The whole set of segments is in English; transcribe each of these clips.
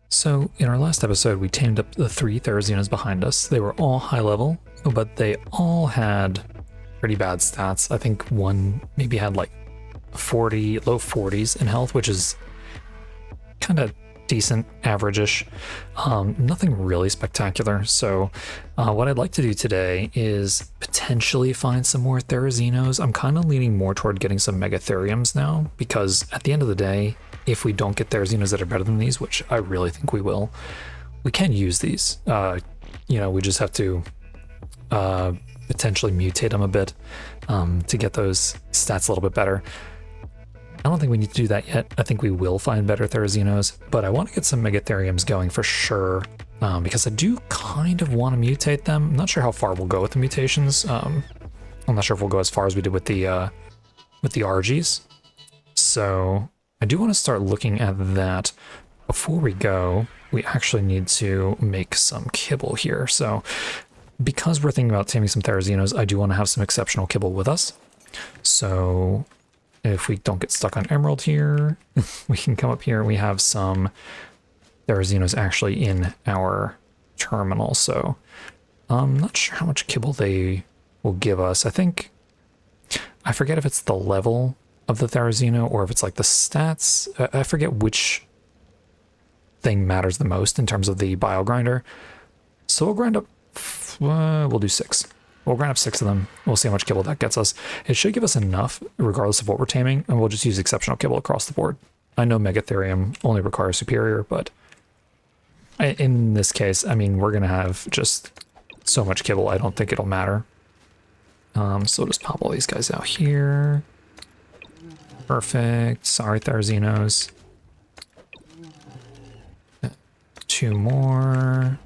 So in our last episode, we tamed up the 3 Therazinas behind us. They were all high level, but they all had pretty bad stats. I think one maybe had like 40, low 40s in health, which is kind of decent, average-ish. Nothing really spectacular. So what I'd like to do today is potentially find some more Therazinos. I'm kind of leaning more toward getting some Megatheriums now, because at the end of the day, if we don't get Therazinos that are better than these, which I really think we will, we can use these. We just have to potentially mutate them a bit to get those stats a little bit better. I don't think we need to do that yet. I think we will find better Therazinos, but I want to get some Megatheriums going for sure, because I do kind of want to mutate them. I'm not sure how far we'll go with the mutations. I'm not sure if we'll go as far as we did with the RGs. So I do want to start looking at that. Before we go, we actually need to make some kibble here. So because we're thinking about taming some Therazinos, I do want to have some exceptional kibble with us. So if we don't get stuck on Emerald here, we can come up here. We have some Therazinos actually in our terminal. So I'm not sure how much kibble they will give us. I forget if it's the level of the Therazino or if it's like the stats. I forget which thing matters the most in terms of the bio grinder. So we'll grind up, we'll do 6. We'll grind up 6 of them. We'll see how much kibble that gets us. It should give us enough regardless of what we're taming, and we'll just use exceptional kibble across the board. I know Megatherium only requires superior, but in this case, I mean, we're going to have just so much kibble, I don't think it'll matter. So we'll just pop all these guys out here. Perfect. Sorry, Therazinos. 2 more.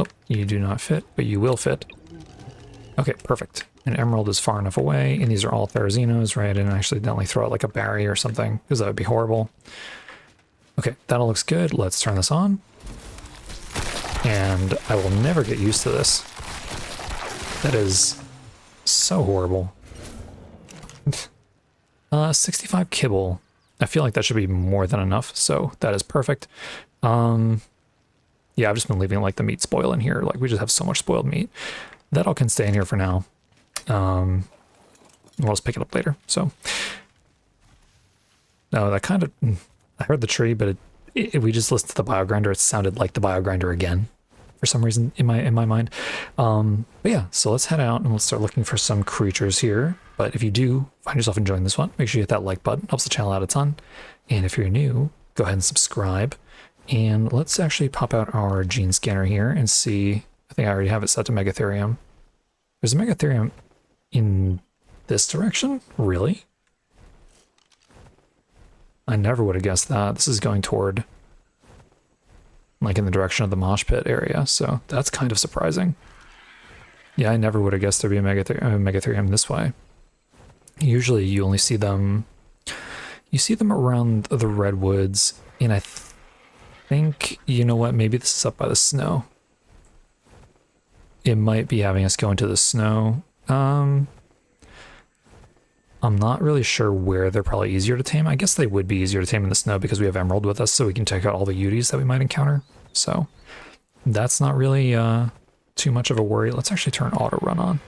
Oh, you do not fit, but you will fit. Okay, perfect. And Emerald is far enough away, and these are all Therazinos, right? And accidentally throw out like a barrier or something, because that would be horrible. Okay, that all looks good. Let's turn this on. And I will never get used to this. That is so horrible. 65 kibble. I feel like that should be more than enough, so that is perfect. Yeah, I've just been leaving like the meat spoil in here. Like we just have so much spoiled meat. That all can stay in here for now. We'll just pick it up later. So, no, that kind of, I heard the tree, but we just listened to the bio grinder. It sounded like the bio grinder again for some reason in my mind. But yeah, so let's head out and let's start looking for some creatures here. But if you do find yourself enjoying this one, make sure you hit that like button. Helps the channel out a ton. And if you're new, go ahead and subscribe. And let's actually pop out our gene scanner here and see. I think I already have it set to Megatherium. There's a Megatherium in this direction? Really? I never would have guessed that. This is going toward, like, in the direction of the mosh pit area, so that's kind of surprising. Yeah, I never would have guessed there'd be a Megatherium this way. Usually you only see them, around the redwoods, and I think, you know what, maybe this is up by the snow. It might be having us go into the snow. I'm not really sure where they're probably easier to tame. I guess they would be easier to tame in the snow because we have Emerald with us, so we can take out all the Uties that we might encounter. So that's not really too much of a worry. Let's actually turn auto run on,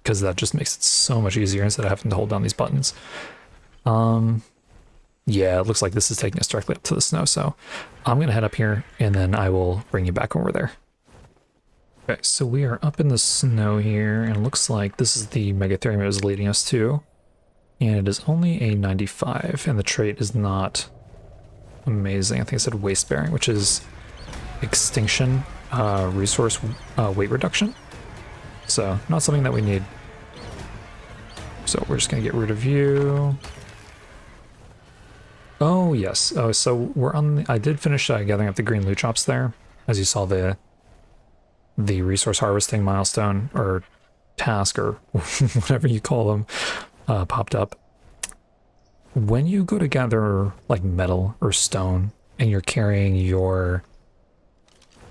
because that just makes it so much easier instead of having to hold down these buttons. Yeah, it looks like this is taking us directly up to the snow, so I'm going to head up here, and then I will bring you back over there. Okay, so we are up in the snow here, and it looks like this is the Megatherium it was leading us to. And it is only a 95, and the trait is not amazing. I think it said waste bearing, which is extinction resource weight reduction. So not something that we need. So we're just going to get rid of you. Oh, yes. Oh, so we're on I did finish gathering up the green loot drops there. As you saw, the resource harvesting milestone or task or whatever you call them popped up. When you go to gather like metal or stone and you're carrying your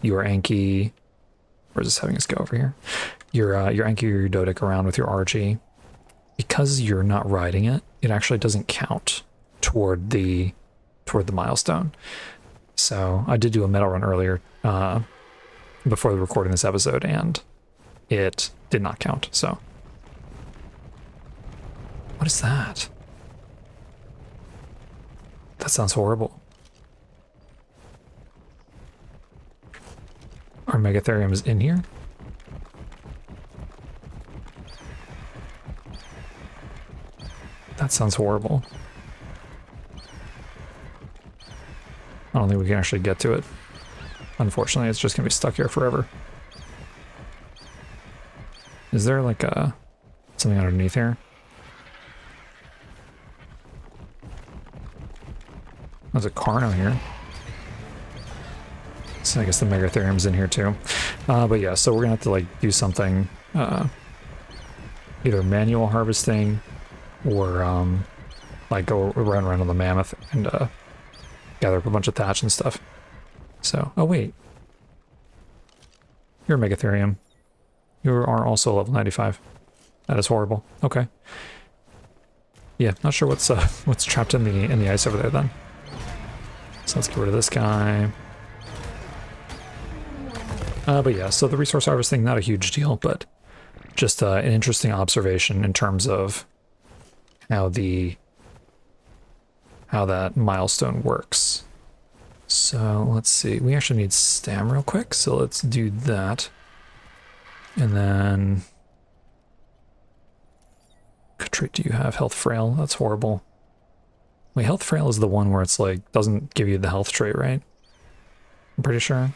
Anki, where's this having us go over here? Your Anki or your Dodic around with your RG, because you're not riding it, it actually doesn't count toward the toward the milestone. So I did do a metal run earlier before recording this episode, and it did not count. So what is that? That sounds horrible. Our Megatherium is in here. That sounds horrible. I don't think we can actually get to it. Unfortunately, it's just gonna be stuck here forever. Is there like something underneath here? There's a Carno here. So I guess the Megatherium's in here too. But yeah, so we're gonna have to like do something, either manual harvesting or like go run around on the mammoth and gather up a bunch of thatch and stuff. So, oh wait. You're a Megatherium. You are also level 95. That is horrible. Okay. Yeah, not sure what's trapped in the ice over there then. So let's get rid of this guy. But yeah, so the resource harvesting, not a huge deal, but just an interesting observation in terms of how that milestone works. So let's see, we actually need stam real quick, so let's do that. And then, what trait do you have? Health frail, that's horrible. Wait, health frail is the one where it's like, doesn't give you the health trait, right? I'm pretty sure.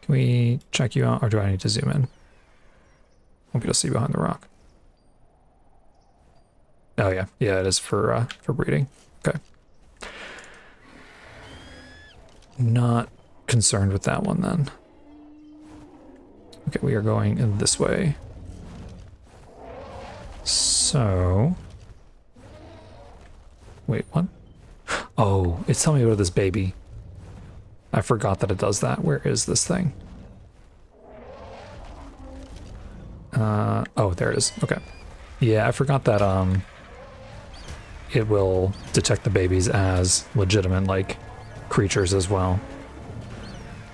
Can we check you out, or do I need to zoom in? Won't be able to see behind the rock. Oh yeah, yeah, it is for breeding. Okay. Not concerned with that one then. Okay, we are going in this way. So, wait, what? Oh, it's telling me about this baby. I forgot that it does that. Where is this thing? Oh, there it is. Okay. Yeah, I forgot that it will detect the babies as legitimate, like, creatures as well.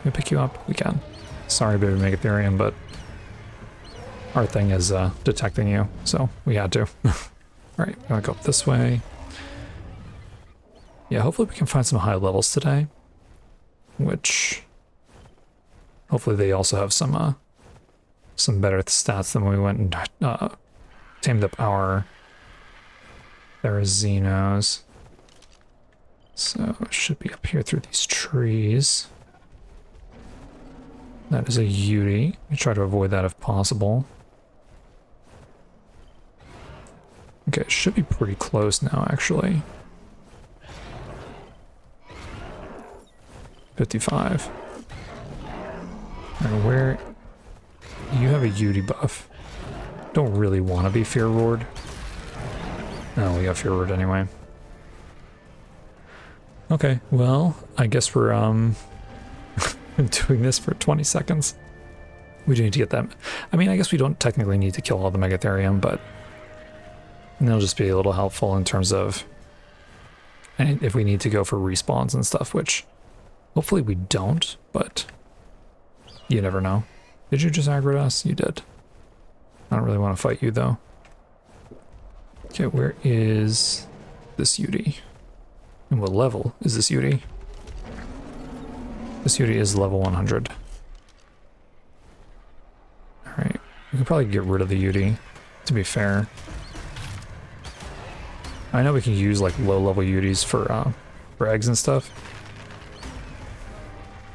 Can we pick you up? We can. Sorry, baby Megatherium, but our thing is detecting you, so we had to. Alright, I'm gonna go up this way. Yeah, hopefully we can find some high levels today, which hopefully they also have some better stats than when we went and tamed up our Therazinos. So it should be up here through these trees. That is a Yuri. We try to avoid that if possible. Okay, it should be pretty close now, actually. 55. And where... You have a Yuri buff. Don't really want to be Fear Roared. No, we got Fear Roared anyway. Okay, well, I guess we're doing this for 20 seconds. We do need to get them. I mean, I guess we don't technically need to kill all the Megatherium, but it'll just be a little helpful in terms of if we need to go for respawns and stuff, which hopefully we don't, but you never know. Did you just aggro us? You did. I don't really want to fight you though. Okay, where is this Yuri? And what level is this Yuri? This Yuri is level 100. Alright, we can probably get rid of the Yuri, to be fair. I know we can use like low-level Yuris for eggs and stuff.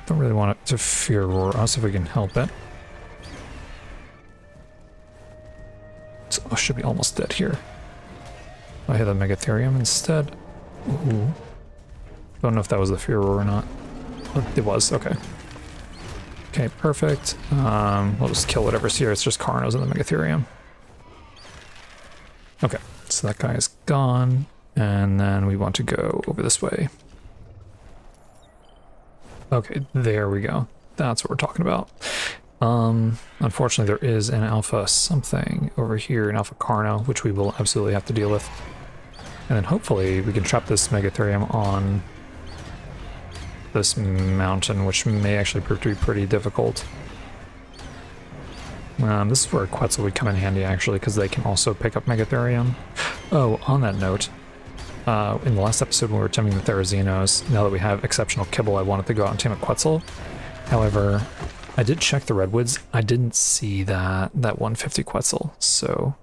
Don't really want it to Fear Roar us if we can help it. So I should be almost dead here. I hit the Megatherium instead. Ooh. Don't know if that was the Fear Roar or not. Oh, it was, okay. Okay, perfect. We'll just kill whatever's here. It's just Carnos and the Megatherium. Okay, so that guy is gone. And then we want to go over this way. Okay, there we go. That's what we're talking about. Unfortunately, there is an alpha something over here, an alpha Carno, which we will absolutely have to deal with. And then hopefully we can trap this Megatherium on this mountain, which may actually prove to be pretty difficult. This is where Quetzal would come in handy, actually, because they can also pick up Megatherium. Oh, on that note, in the last episode when we were taming the Therazinos, now that we have exceptional kibble, I wanted to go out and tame a Quetzal. However, I did check the redwoods. I didn't see that 150 Quetzal, so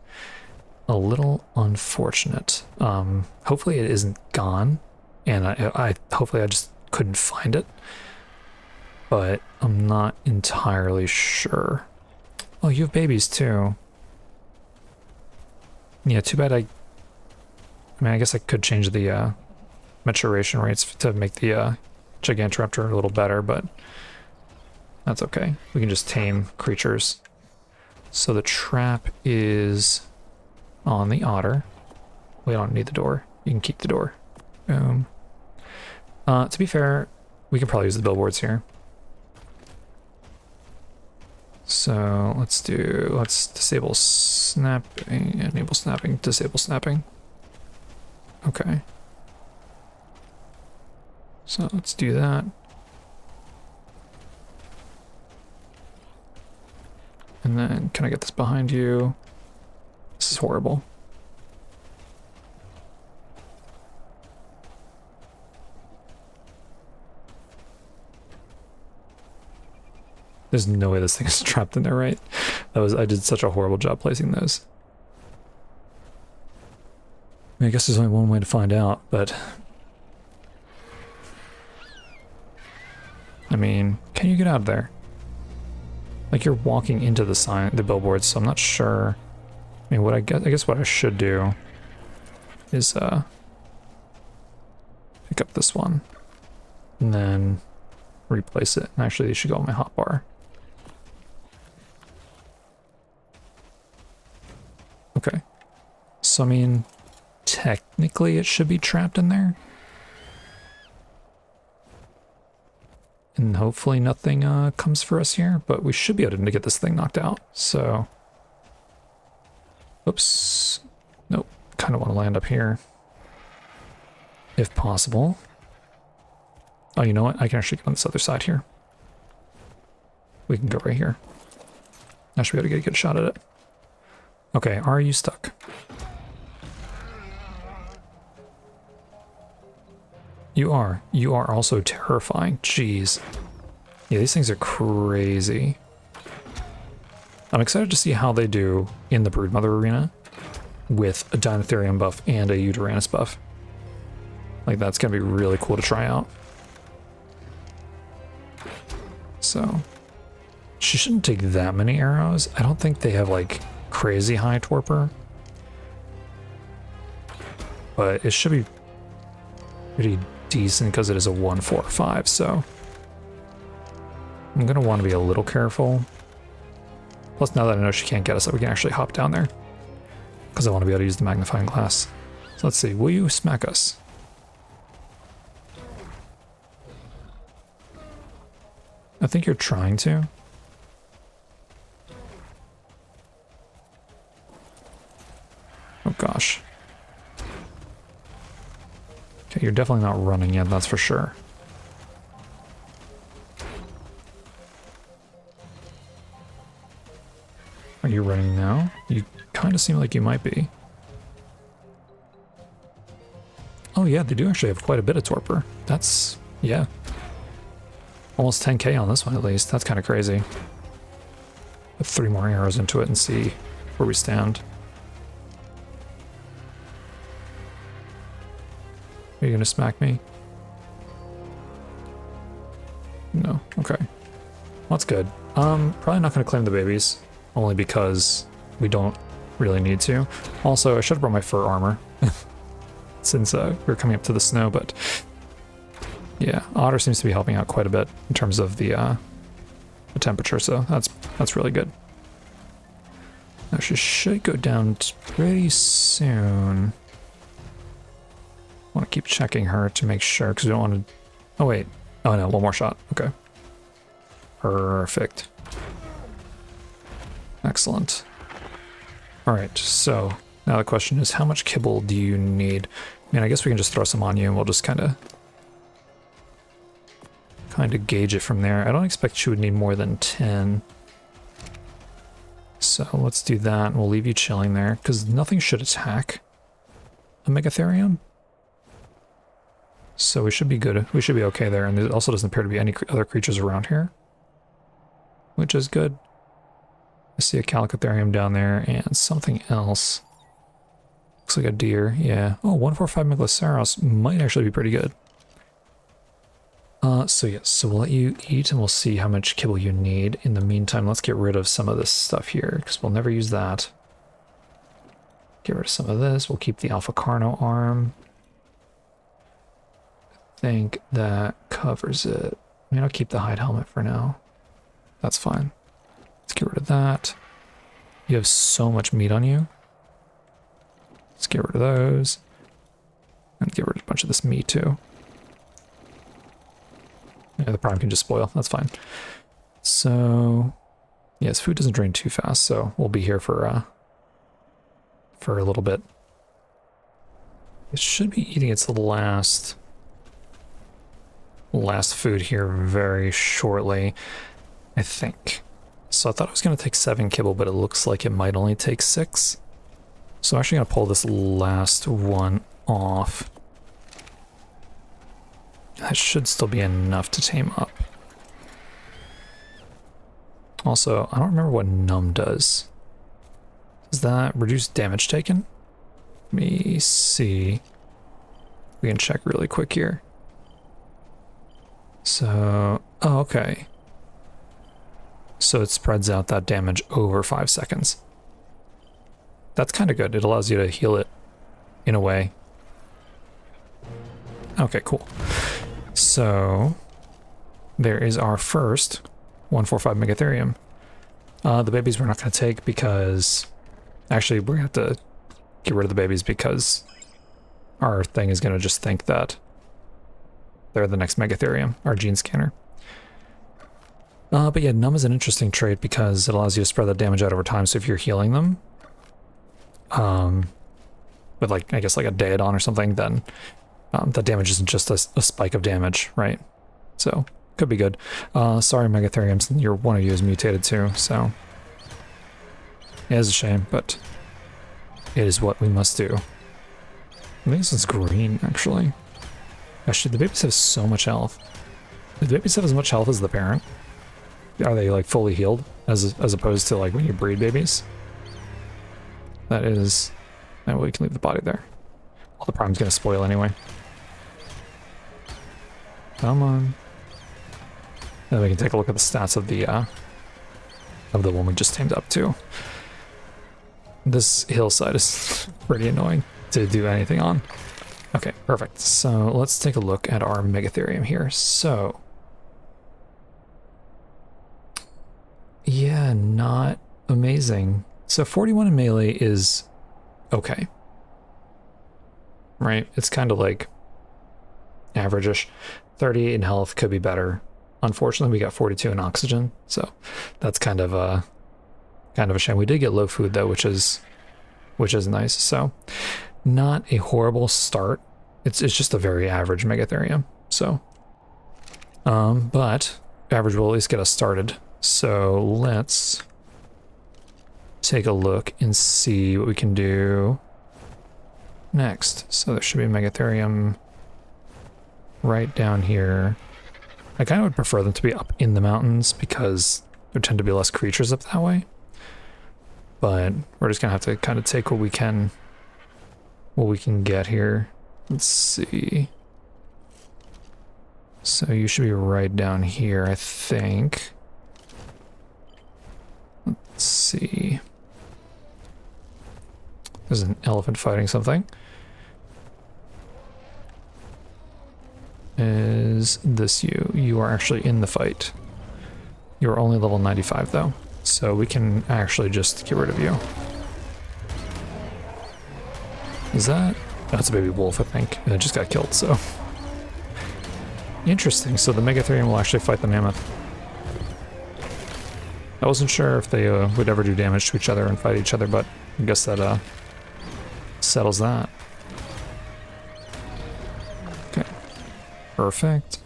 a little unfortunate. Hopefully it isn't gone, and I hopefully I just couldn't find it, but I'm not entirely sure. Oh, you have babies too. Yeah, too bad I mean, I guess I could change the maturation rates to make the Gigantoraptor a little better, but that's okay. We can just tame creatures. So the trap is on the otter. We don't need the door. You can keep the door. Boom. To be fair, we could probably use the billboards here. So let's disable snapping, enable snapping, disable snapping. Okay. So let's do that. And then can I get this behind you? This is horrible. There's no way this thing is trapped in there, right? I did such a horrible job placing those. I mean, I guess there's only one way to find out, but I mean, can you get out of there? Like, you're walking into the billboards, so I'm not sure. I mean, I guess what I should do is pick up this one and then replace it. And actually, these should go on my hotbar. Okay. So, I mean, technically it should be trapped in there. And hopefully nothing comes for us here, but we should be able to get this thing knocked out, so... Oops. Nope. Kind of want to land up here. If possible. Oh, you know what? I can actually get on this other side here. We can go right here. I should be able to get a good shot at it. Okay, are you stuck? You are. You are also terrifying. Jeez. Yeah, these things are crazy. I'm excited to see how they do in the Broodmother arena with a Dinotherium buff and a Yutyrannus buff. Like, that's going to be really cool to try out. So, she shouldn't take that many arrows. I don't think they have, like, crazy high torpor. But it should be pretty decent because it is a 1-4-5, so I'm going to want to be a little careful. Plus, now that I know she can't get us, we can actually hop down there because I want to be able to use the magnifying glass. So let's see, will you smack us? I think you're trying to. Oh gosh. Okay, you're definitely not running yet, that's for sure. Are you running now? You kind of seem like you might be. Oh yeah, they do actually have quite a bit of torpor. That's, yeah. Almost 10k on this one at least. That's kind of crazy. Put 3 more arrows into it and see where we stand. Are you gonna smack me? No, okay. Well, that's good. Probably not gonna claim the babies, only because we don't really need to. Also, I should have brought my fur armor since we're coming up to the snow, but yeah, otter seems to be helping out quite a bit in terms of the temperature, so that's really good. Now she should go down pretty soon. I want to keep checking her to make sure, because we don't want to... Oh wait, oh no, one more shot, okay. Perfect. Excellent. Alright, so now the question is, how much kibble do you need? mean, I guess we can just throw some on you and we'll just kind of gauge it from there. I don't expect you would need more than 10. So let's do that, and we'll leave you chilling there, because nothing should attack a Megatherium. So we should be good. We should be okay there, and there also doesn't appear to be any other creatures around here, which is good. I see a Calicotherium down there, and something else. Looks like a deer, yeah. Oh, 145 Megatherium might actually be pretty good. So yes, so we'll let you eat and we'll see how much kibble you need. In the meantime, let's get rid of some of this stuff here, because we'll never use that. Get rid of some of this. We'll keep the Alpha Carno arm. I think that covers it. I mean, I'll keep the hide helmet for now. That's fine. Let's get rid of that. You have so much meat on you. Let's get rid of those. And get rid of a bunch of this meat too. Yeah, the prime can just spoil. That's fine. So, yes, food doesn't drain too fast, so we'll be here for a little bit. It should be eating its last food here very shortly, I think. So I thought it was going to take 7 kibble, but it looks like it might only take 6. So I'm actually going to pull this last one off. That should still be enough to tame up. Also, I don't remember what numb does. Does that reduce damage taken? Let me see. We can check really quick here. So, oh, okay. So it spreads out that damage over 5 seconds. That's kind of good. It allows you to heal it in a way. Okay, cool. So, there is our first 145 Megatherium. The babies we're not going to take because... Actually, we're going to have to get rid of the babies because our thing is going to just think that they're the next Megatherium, our gene scanner. But yeah, numb is an interesting trait because it allows you to spread that damage out over time, so if you're healing them, with like, I guess like a Daedon or something, then that damage isn't just a spike of damage, right? So, could be good. Sorry, Megatheriums, one of you is mutated too, so... It is a shame, but it is what we must do. I think this is green, actually. Actually, the babies have so much health. Do the babies have as much health as the parent? Are they, like, fully healed, as opposed to, like, when you breed babies? That is... And we can leave the body there. All the prime's gonna spoil anyway. Come on. Then we can take a look at the stats of the one we just tamed up to. This hillside is pretty annoying to do anything on. Okay, perfect. So let's take a look at our Megatherium here. So, yeah, not amazing. So 41 in melee is okay. Right? It's kind of like average-ish. 38 in health could be better. Unfortunately, we got 42 in oxygen, so that's kind of a shame. We did get low food though, which is nice. So, not a horrible start. It's just a very average Megatherium. So, but average will at least get us started. So let's take a look and see what we can do next. So there should be a Megatherium right down here. I kind of would prefer them to be up in the mountains because there tend to be less creatures up that way. But we're just gonna have to kind of take what we can get here. Let's see. So you should be right down here, I think. Let's see. There's an elephant fighting something. Is this you? You are actually in the fight. You're only level 95 though, so we can actually just get rid of you. Is that? That's a baby wolf, I think, and it just got killed, so. Interesting, so the Megatherium will actually fight the mammoth. I wasn't sure if they would ever do damage to each other and fight each other, but I guess that settles that. Perfect.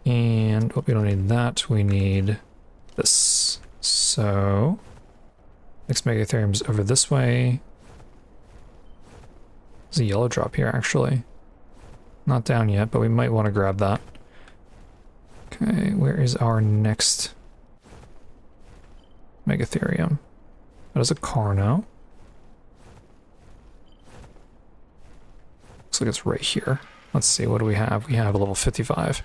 And we don't need that. We need this. So next Megatherium's over this way. There's a yellow drop here, actually. Not down yet, but we might want to grab that. Okay, where is our next Megatherium? That is a Carno. Looks like it's right here. Let's see, what do we have? We have a level 55.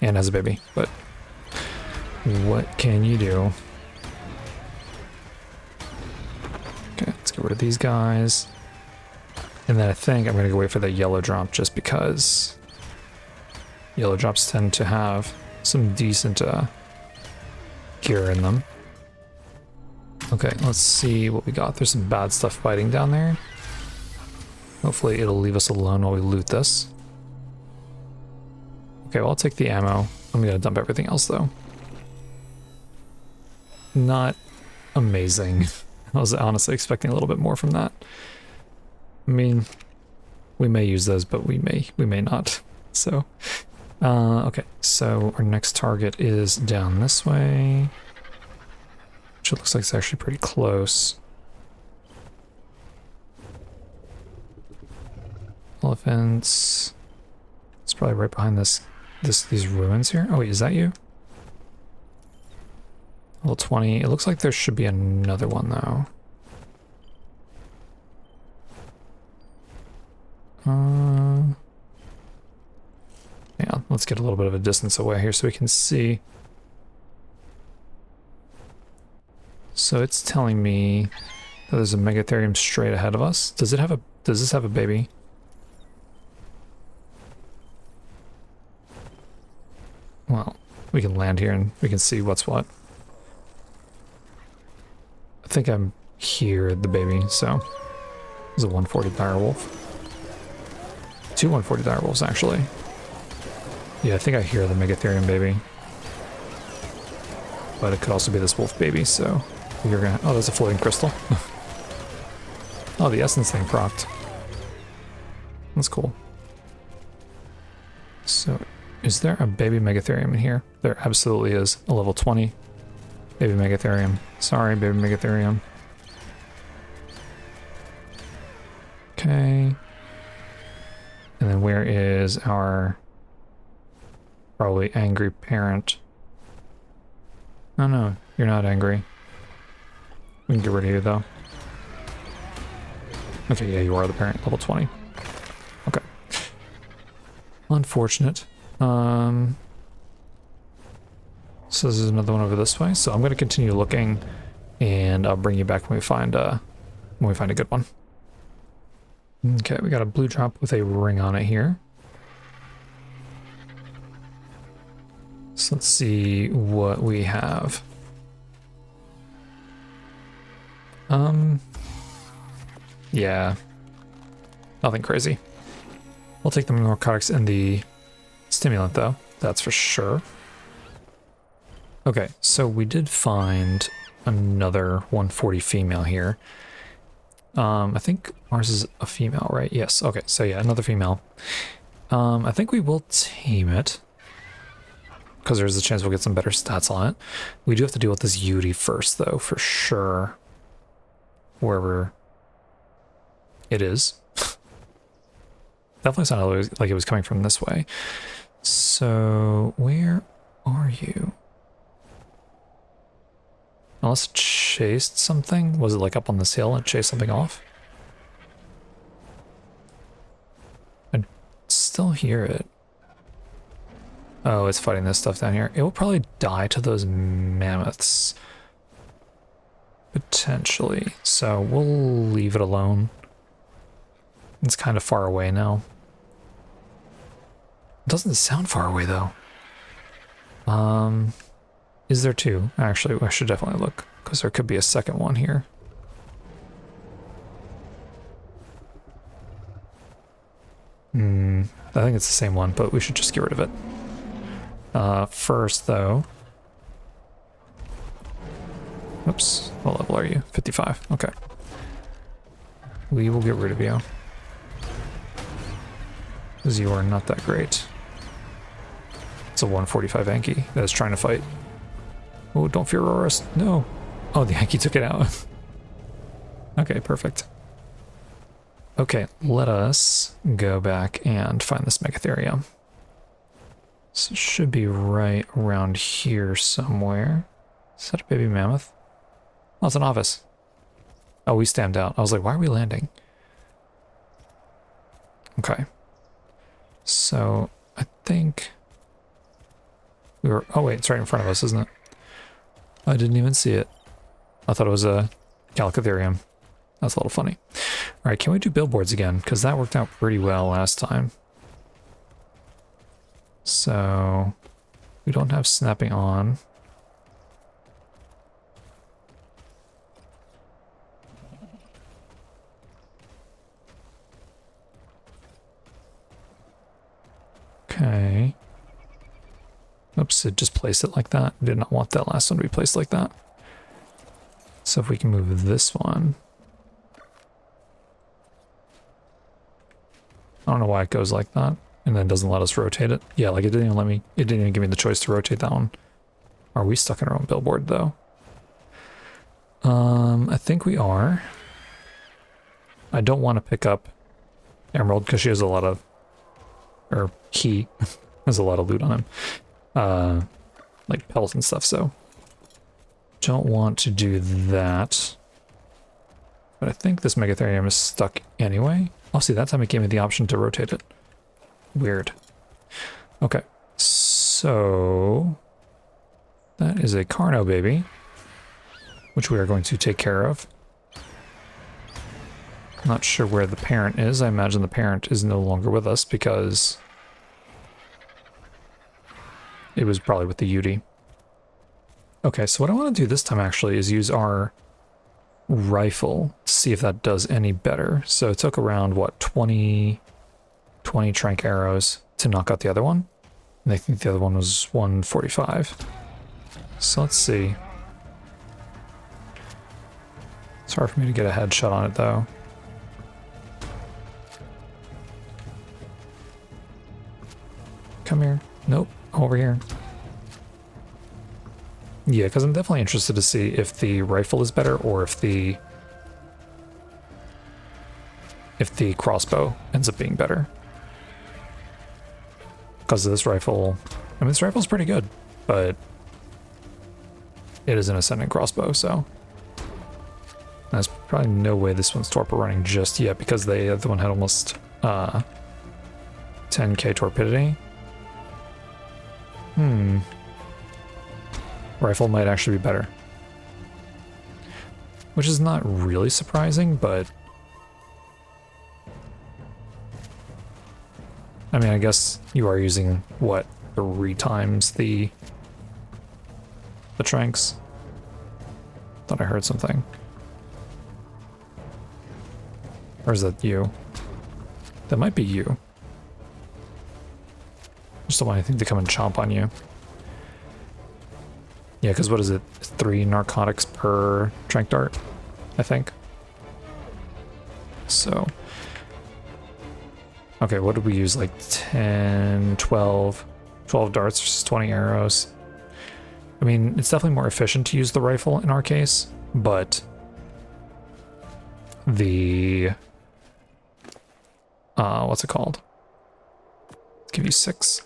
And has a baby, but what can you do? Okay, let's get rid of these guys. And then I think I'm gonna go wait for the yellow drop just because yellow drops tend to have some decent gear in them. Okay, let's see what we got. There's some bad stuff fighting down there. Hopefully it'll leave us alone while we loot this. Okay, well, I'll take the ammo. I'm gonna dump everything else though. Not amazing. I was honestly expecting a little bit more from that. I mean, we may use those, but we may not. So, okay, so our next target is down this way, which it looks like it's actually pretty close. Elephants. It's probably right behind these ruins here. Oh wait, is that you? Level 20. It looks like there should be another one though. Yeah, let's get a little bit of a distance away here so we can see. So it's telling me that there's a Megatherium straight ahead of us. Does this have a baby? Well, we can land here and we can see what's what. I think I'm here, the baby, so there's a 140 direwolf. Two 140 direwolves, actually. Yeah, I think I hear the Megatherium baby. But it could also be this wolf baby, so you're gonna... Oh, there's a floating crystal. Oh, the essence thing procced. That's cool. So, is there a baby Megatherium in here? There absolutely is. A level 20 baby Megatherium. Sorry, baby Megatherium. Okay. And then where is our probably angry parent? Oh no, you're not angry. We can get rid of you though. Okay, yeah, you are the parent, level 20. Okay. Unfortunate. So this is another one over this way. So I'm going to continue looking, and I'll bring you back when we find a good one. Okay, we got a blue drop with a ring on it here. So let's see what we have. Yeah, nothing crazy. We'll take the narcotics and the stimulant though, that's for sure. Okay, so we did find another 140 female here. I think ours is a female, right? Yes, okay, so yeah, another female. I think we will tame it, because there's a chance we'll get some better stats on it. We do have to deal with this Yuri first, though, for sure. Wherever it is. Definitely sounded like it was coming from this way. So, where are you? Unless it chased something? Was it like up on this hill and chased something off? I still hear it. Oh, it's fighting this stuff down here. It will probably die to those mammoths. Potentially. So we'll leave it alone. It's kind of far away now. It doesn't sound far away though. Is there two? Actually, I should definitely look, because there could be a second one here. I think it's the same one, but we should just get rid of it. First, though... Oops, what level are you? 55, okay. We will get rid of you, because you are not that great. It's a 145 Yankee that is trying to fight. Oh, don't fear Aurorus. No. Oh, the Yankee took it out. Okay, perfect. Okay, let us go back and find this Megatherium. So it should be right around here somewhere. Is that a baby mammoth? Oh, it's an office. Oh, we stamped out. I was like, why are we landing? Okay. So, I think... we were... oh wait, it's right in front of us, isn't it? I didn't even see it. I thought it was a Calicotherium. That's a little funny. Alright, can we do billboards again? Because that worked out pretty well last time. So, we don't have snapping on. Okay. Oops, it just placed it like that. Did not want that last one to be placed like that. So if we can move this one. I don't know why it goes like that and then doesn't let us rotate it. Yeah, like it didn't even let me, it didn't even give me the choice to rotate that one. Are we stuck in our own billboard though? I think we are. I don't want to pick up Emerald because she has a lot of, or he has a lot of loot on him. Like pelts and stuff, so don't want to do that. But I think this Megatherium is stuck anyway. Oh, see, that time it gave me the option to rotate it. Weird. Okay, so that is a Carno baby, which we are going to take care of. Not sure where the parent is. I imagine the parent is no longer with us because it was probably with the UD. Okay, so what I want to do this time actually is use our rifle to see if that does any better. So it took around, what, 20 trank arrows to knock out the other one. And I think the other one was 145. So let's see. It's hard for me to get a headshot on it though. Come here. Nope. Over here. Yeah, because I'm definitely interested to see if the rifle is better or if the crossbow ends up being better. Because this rifle, I mean, this rifle's pretty good, but it is an ascendant crossbow, so there's probably no way this one's torpor running just yet because the other one had almost 10k torpidity. Rifle might actually be better. Which is not really surprising, but I mean, I guess you are using, what, 3 times the tranks? Thought I heard something. Or is that you? That might be you. Just don't want anything to come and chomp on you. Yeah, because what is it? 3 narcotics per trank dart, I think. So. Okay, what did we use? Like 10, 12 darts versus 20 arrows. I mean, it's definitely more efficient to use the rifle in our case, but the what's it called? Let's give you 6.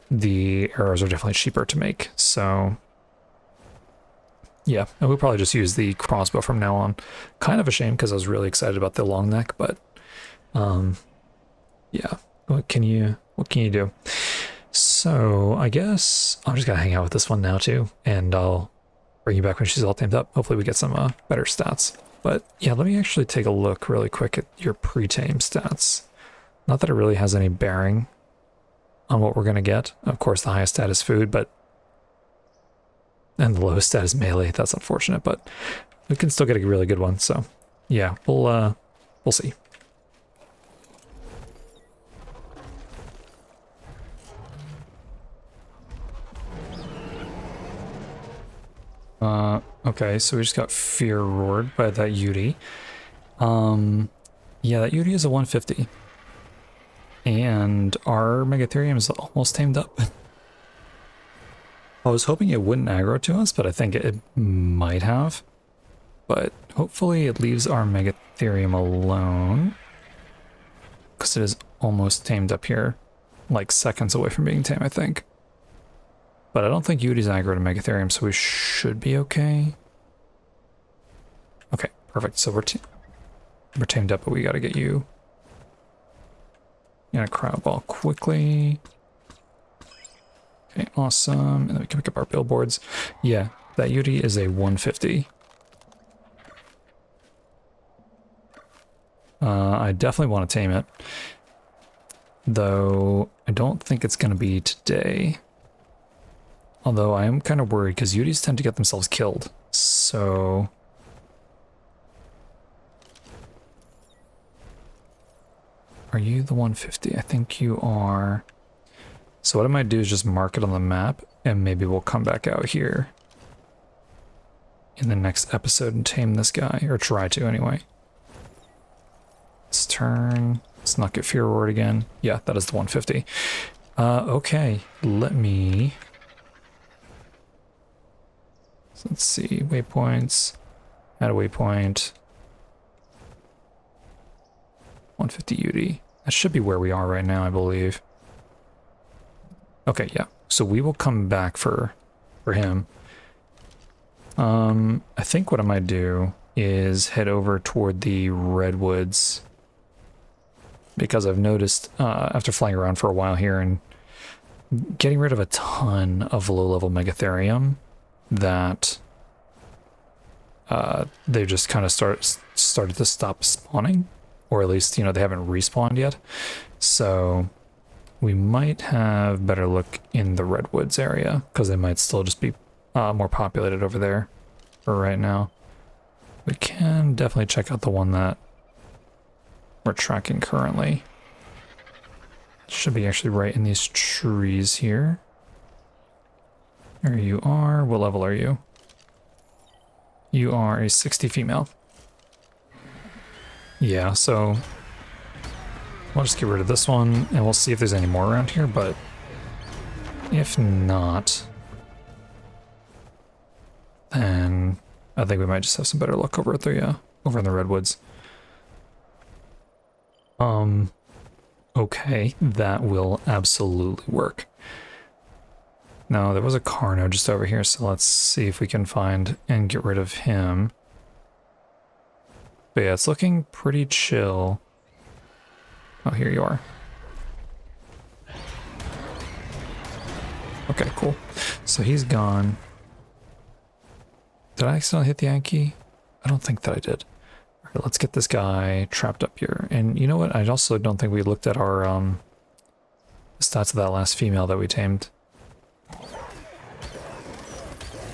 The arrows are definitely cheaper to make, so yeah, and we'll probably just use the crossbow from now on. Kind of a shame because I was really excited about the long neck, but yeah, what can you do? So I guess I'm just gonna hang out with this one now too, and I'll bring you back when she's all tamed up. Hopefully we get some better stats. But yeah, let me actually take a look really quick at your pre-tame stats. Not that it really has any bearing on what we're going to get. Of course, the highest stat is food, but and the lowest stat is melee. That's unfortunate, but we can still get a really good one. So yeah, we'll see. Okay, so we just got fear roared by that UD. Yeah, that UD is a 150. And our our Megatherium is almost tamed up. I was hoping it wouldn't aggro to us, but I think it might have. But hopefully it leaves our Megatherium alone, because it is almost tamed up here, like seconds away from being tame, I think. But I don't think Yudi's aggro to Megatherium, so we should be okay. Okay, perfect. So we're tamed up, but we gotta get you. Gonna cryo ball quickly. Okay, awesome. And then we can pick up our billboards. Yeah, that Yudi is a 150. I definitely want to tame it. Though, I don't think it's going to be today. Although I am kind of worried because Yudis tend to get themselves killed. So... Are you the 150? I think you are. So what I might do is just mark it on the map, and maybe we'll come back out here in the next episode and tame this guy, or try to anyway. Let's turn. Let's not get Fear Ward again. Yeah, that is the 150. Okay, let me... So let's see, waypoints. Add a waypoint. 150 UD. That should be where we are right now, I believe. Okay, yeah. So we will come back for him. I think what I might do is head over toward the redwoods, because I've noticed after flying around for a while here and getting rid of a ton of low-level Megatherium that they just kind of started to stop spawning, or at least, you know, they haven't respawned yet. So we might have better look in the redwoods area, because they might still just be more populated over there for right now. We can definitely check out the one that we're tracking currently. Should be actually right in these trees here. There you are. What level are you? You are a 60 female. Yeah, so we'll just get rid of this one, and we'll see if there's any more around here, but if not, then I think we might just have some better luck over at the over in the redwoods. Okay, that will absolutely work. Now, there was a Carno just over here, so let's see if we can find and get rid of him. But yeah, it's looking pretty chill. Oh, here you are. Okay, cool. So he's gone. Did I accidentally hit the Yankee? I don't think that I did. All right, let's get this guy trapped up here. And you know what? I also don't think we looked at our stats of that last female that we tamed.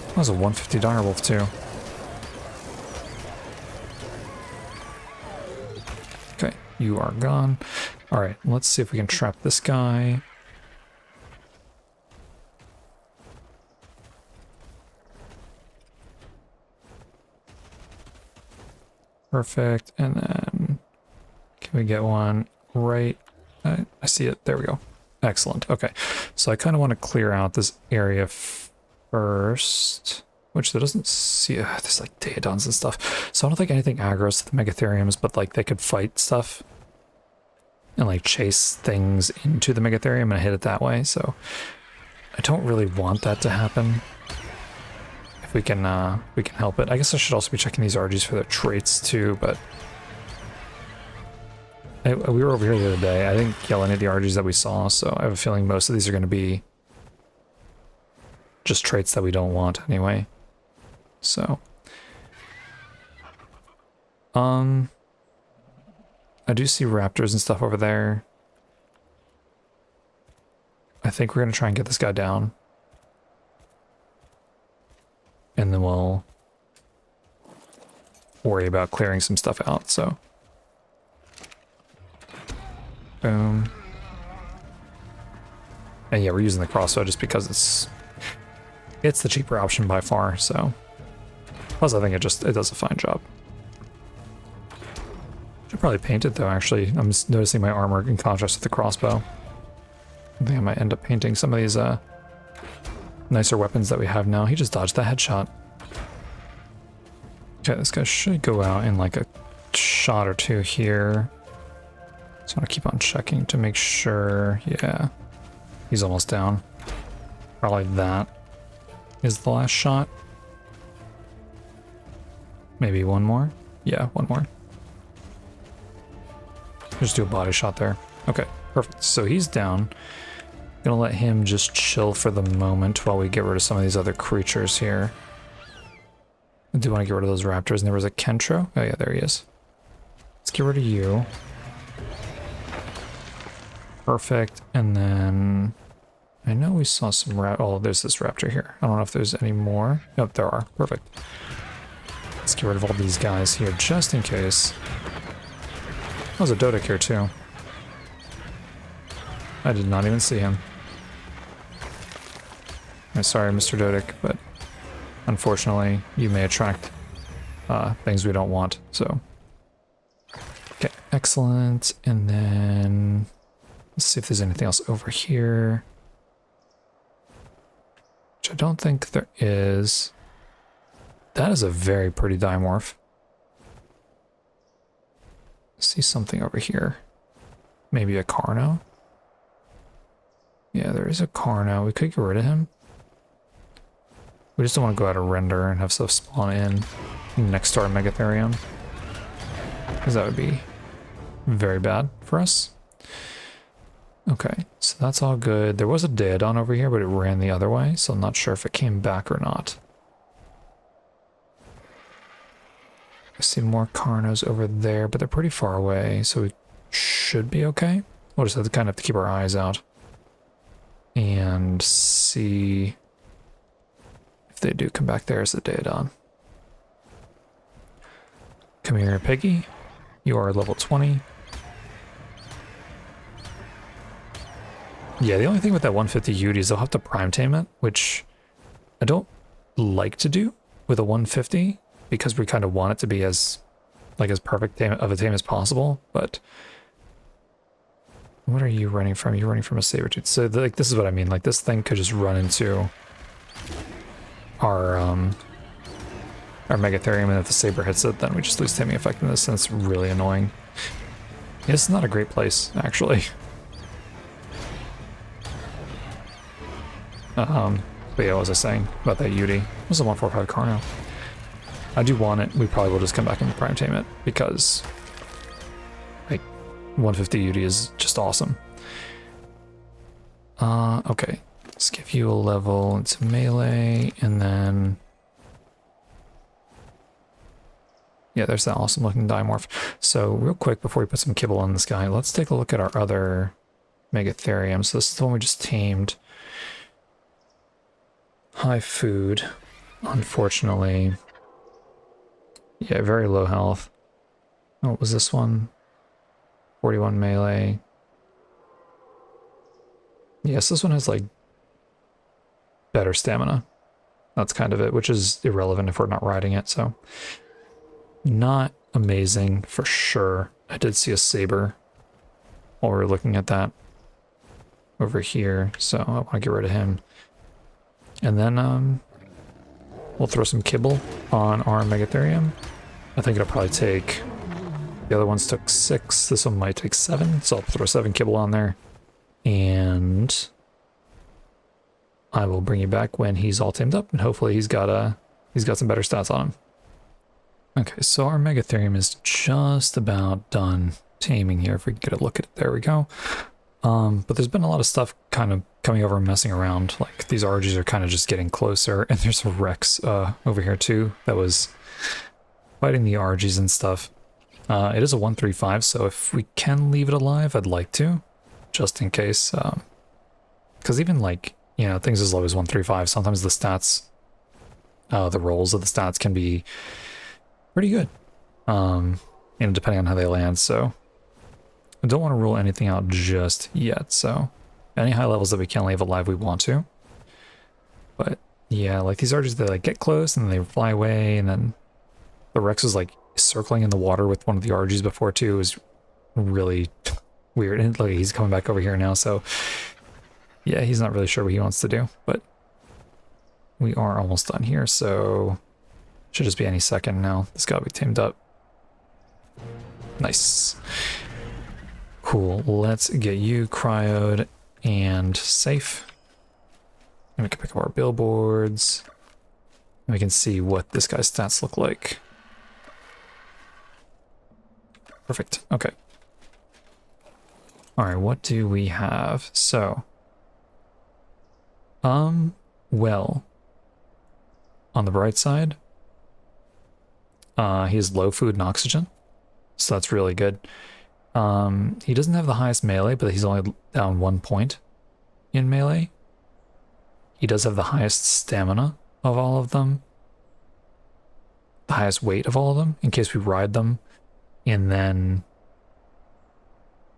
That was a 150 direwolf too. Okay, you are gone. All right, let's see if we can trap this guy. Perfect, and then can we get one right? I see it, there we go. Excellent, okay. So I kind of want to clear out this area first, which there doesn't see, there's like Daedons and stuff. So I don't think anything aggroes to the Megatheriums, but like they could fight stuff and like chase things into the Megatherium and hit it that way. So I don't really want that to happen. We can help it. I guess I should also be checking these RGs for their traits too, but we were over here the other day. I didn't kill any of the RGs that we saw, so I have a feeling most of these are going to be just traits that we don't want anyway. So, I do see raptors and stuff over there. I think we're going to try and get this guy down. And then we'll worry about clearing some stuff out, so. Boom. And yeah, we're using the crossbow just because it's the cheaper option by far, so. Plus I think it does a fine job. Should probably paint it though, actually. I'm just noticing my armor in contrast with the crossbow. I think I might end up painting some of these nicer weapons that we have now. He just dodged that headshot. Okay, this guy should go out in like a shot or two here. Just want to keep on checking to make sure. Yeah, he's almost down. Probably that is the last shot. Maybe one more. Yeah, one more. Just do a body shot there. Okay, perfect. So he's down. Gonna let him just chill for the moment while we get rid of some of these other creatures here. I do want to get rid of those raptors, and there was a Kentro. Oh yeah, there he is. Let's get rid of you. Perfect, and then I know we saw some oh, there's this raptor here. I don't know if there's any more. Nope, there are. Perfect. Let's get rid of all these guys here just in case. There's a Dodic here too. I did not even see him. I'm sorry, Mr. Dodic, but unfortunately, you may attract things we don't want, so. Okay, excellent. And then let's see if there's anything else over here. Which I don't think there is. That is a very pretty dimorph. See something over here. Maybe a Carno? Yeah, there is a Carno. We could get rid of him. We just don't want to go out of render and have stuff spawn in next to our Megatherium, because that would be very bad for us. Okay, so that's all good. There was a Daedon over here, but it ran the other way, so I'm not sure if it came back or not. I see more Carnos over there, but they're pretty far away, so we should be okay. We'll just have to kind of have to keep our eyes out and see if they do come back there as the Daedon. Come here, Peggy. You are level 20. Yeah, the only thing with that 150 UD is they'll have to prime tame it, which I don't like to do with a 150 because we kind of want it to be as perfect of a tame as possible. But what are you running from? You're running from a saber-tooth. So like this is what I mean. Like this thing could just run into our Megatherium, and if the saber hits it, then we just lose taming effectiveness, and it's really annoying. Yeah, this is not a great place, actually. But yeah, what was I saying about that UD? It was a 145 Carno. I do want it. We probably will just come back and prime tame it because like 150 UD is just awesome. Okay, let's give you a level into melee, and then yeah, there's that awesome looking dimorph. So real quick before we put some kibble on this guy, let's take a look at our other Megatherium. So this is the one we just tamed. High food, unfortunately. Yeah, very low health. Oh, what was this one? 41 melee. Yes, this one has like better stamina. That's kind of it, which is irrelevant if we're not riding it, so. Not amazing for sure. I did see a saber while we were looking at that over here, so I want to get rid of him. And then we'll throw some kibble on our Megatherium. I think it'll probably take, the other ones took 6, this one might take 7, so I'll throw 7 kibble on there. And I will bring you back when he's all tamed up, and hopefully he's got some better stats on him. Okay, so our Megatherium is just about done taming here. If we can get a look at it, there we go. But there's been a lot of stuff kind of coming over and messing around. Like these RGs are kind of just getting closer, and there's a Rex over here too that was fighting the RGs and stuff. It is a 135, so if we can leave it alive, I'd like to, just in case. Because even like, you know, things as low as 135, sometimes the stats, the rolls of the stats can be pretty good, you know, depending on how they land. So I don't want to rule anything out just yet. So any high levels that we can leave alive, we want to. But yeah, like these RGs, they like get close and then they fly away, and then the Rex was like circling in the water with one of the RGs before too. It was really weird, and like he's coming back over here now. So Yeah, he's not really sure what he wants to do, but we are almost done here, so should just be any second now. This gotta be tamed up. Nice. Cool, let's get you cryoed and safe. And we can pick up our billboards. And we can see what this guy's stats look like. Perfect, okay. All right, what do we have? So, well, on the bright side, he has low food and oxygen, so that's really good. He doesn't have the highest melee, but he's only down 1 point in melee. He does have the highest stamina of all of them, the highest weight of all of them, in case we ride them, and then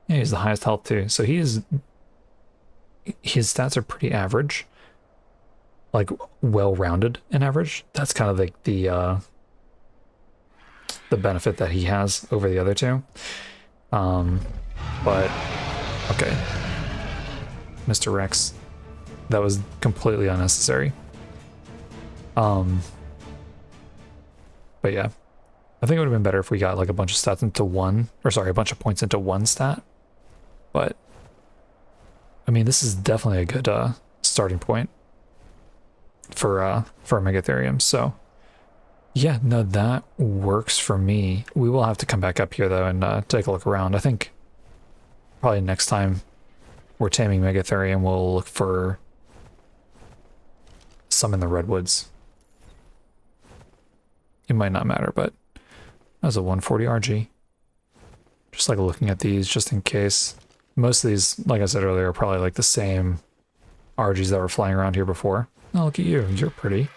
yeah, he's the highest health too. So his stats are pretty average, like well-rounded and average. That's kind of the benefit that he has over the other two. But okay, Mr. Rex, that was completely unnecessary. But yeah, I think it would have been better if we got like a bunch of stats into one, or sorry, a bunch of points into one stat. But I mean, this is definitely a good starting point for a Megatherium. So yeah, no, that works for me. We will have to come back up here though and take a look around. I think probably next time we're taming Megatherium, we'll look for some in the redwoods. It might not matter, but that was a 140 RG. Just like looking at these just in case. Most of these, like I said earlier, are probably like the same RGs that were flying around here before. Oh, look at you. You're pretty.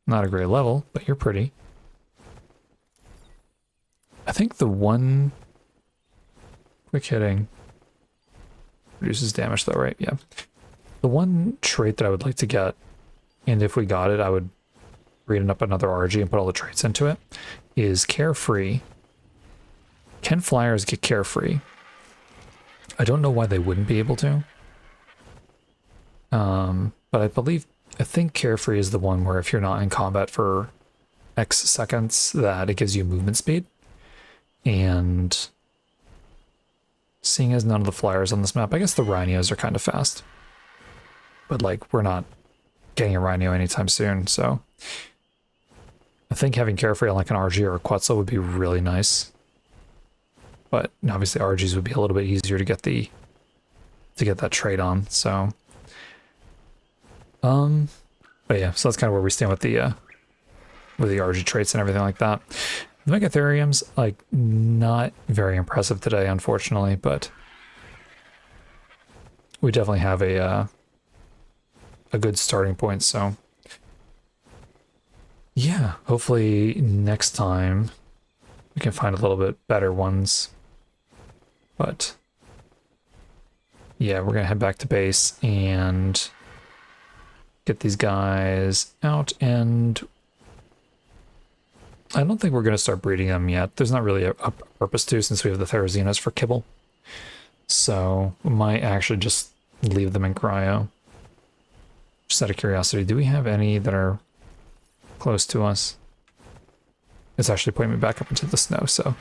Not a great level, but you're pretty. I think the one quick hitting reduces damage though, right? Yeah. The one trait that I would like to get, and if we got it, I would read up another RG and put all the traits into it, is Carefree. Can flyers get Carefree? I don't know why they wouldn't be able to. But I think Carefree is the one where if you're not in combat for X seconds, that it gives you movement speed. And seeing as none of the flyers on this map, I guess the rhinos are kind of fast. But like, we're not getting a rhino anytime soon, so I think having Carefree on like an RG or a Quetzal would be really nice. But obviously RGs would be a little bit easier to get that trait on, so but yeah, so that's kind of where we stand with the RG traits and everything like that. The Megatherium's like not very impressive today, unfortunately, but we definitely have a good starting point, so yeah, hopefully next time we can find a little bit better ones. But yeah, we're gonna head back to base and get these guys out, and I don't think we're gonna start breeding them yet. There's not really a purpose to, since we have the Therazinos for kibble. So we might actually just leave them in cryo. Just out of curiosity, do we have any that are close to us? It's actually putting me back up into the snow, so.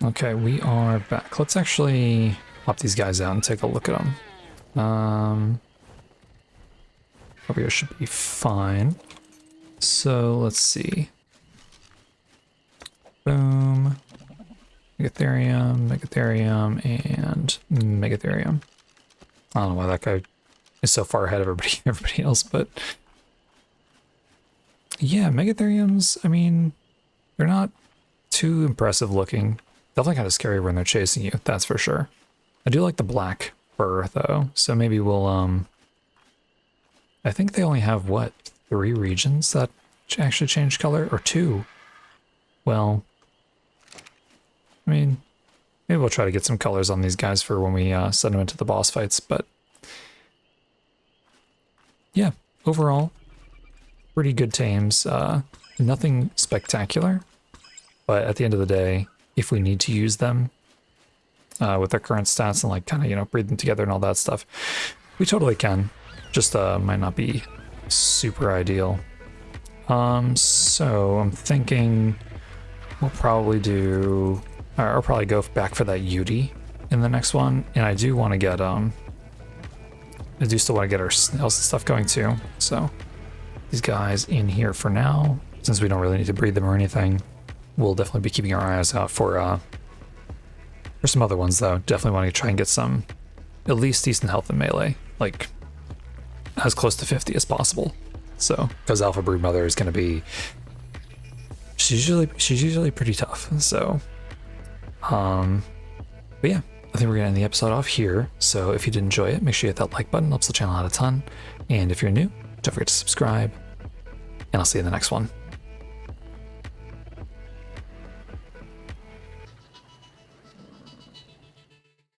Okay, we are back. Let's actually pop these guys out and take a look at them. Over here should be fine. So let's see. Boom. Megatherium, Megatherium, and Megatherium. I don't know why that guy is so far ahead of everybody else, but yeah, Megatheriums, I mean, they're not too impressive looking. Definitely kind of scary when they're chasing you, that's for sure. I do like the black fur though, so maybe we'll I think they only have what, 3 regions that actually change color, or 2. Well, I mean, maybe we'll try to get some colors on these guys for when we send them into the boss fights, but yeah, overall, pretty good tames. Nothing spectacular, but at the end of the day, if we need to use them, with their current stats and like kind of, you know, breed them together and all that stuff. We totally can. Just might not be super ideal. So I'm thinking we'll probably do, or I'll probably go back for that Yudi in the next one. And I do want to get, I do still want to get our snails and stuff going too. So these guys in here for now, since we don't really need to breed them or anything. We'll definitely be keeping our eyes out for some other ones though. Definitely want to try and get some at least decent health in melee, like as close to 50 as possible. So, because Alpha Brood Mother is going to be, she's usually pretty tough. So, but yeah, I think we're going to end the episode off here. So if you did enjoy it, make sure you hit that like button, helps the channel out a ton. And if you're new, don't forget to subscribe, and I'll see you in the next one.